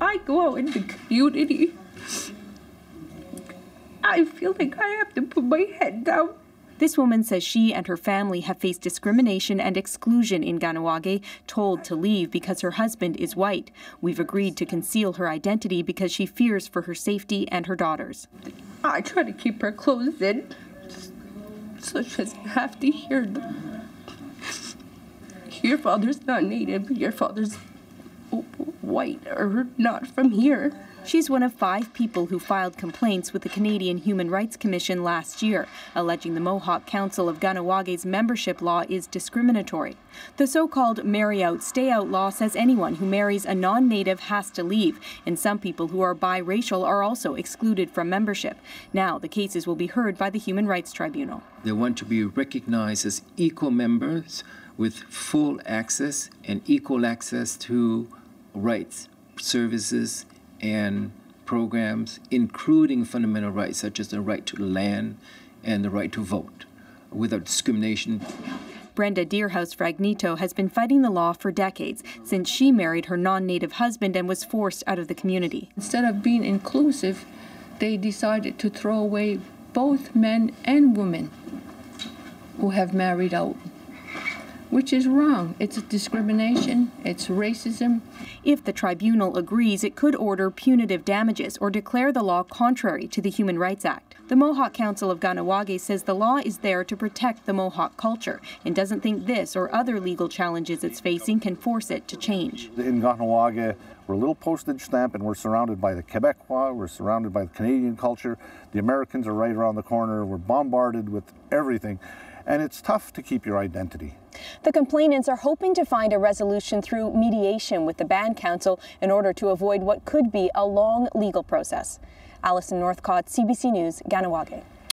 I go out in the community, I feel like I have to put my head down. This woman says she and her family have faced discrimination and exclusion in Kahnawake, told to leave because her husband is white. We've agreed to conceal her identity because she fears for her safety and her daughters. I try to keep her clothes in so she doesn't have to hear them. Your father's not Native, your father's white or not from here. She's one of 5 people who filed complaints with the Canadian Human Rights Commission last year, alleging the Mohawk Council of Kahnawak's membership law is discriminatory. The so-called marry-out, stay-out law says anyone who marries a non-Native has to leave, and some people who are biracial are also excluded from membership. Now the cases will be heard by the Human Rights Tribunal. They want to be recognized as equal members with full access and equal access to rights, services, and programs, including fundamental rights such as the right to land and the right to vote, without discrimination. Brenda Deerhouse-Fragnito has been fighting the law for decades, since she married her non-Native husband and was forced out of the community. Instead of being inclusive, they decided to throw away both men and women who have married out, which is wrong. It's discrimination, it's racism. If the tribunal agrees, it could order punitive damages or declare the law contrary to the Human Rights Act. The Mohawk Council of Kahnawake says the law is there to protect the Mohawk culture and doesn't think this or other legal challenges it's facing can force it to change. In Kahnawake, we're a little postage stamp and we're surrounded by the Quebecois, we're surrounded by the Canadian culture. The Americans are right around the corner. We're bombarded with everything. And it's tough to keep your identity. The complainants are hoping to find a resolution through mediation with the Band Council in order to avoid what could be a long legal process. Alison Northcott, CBC News, Kahnawake.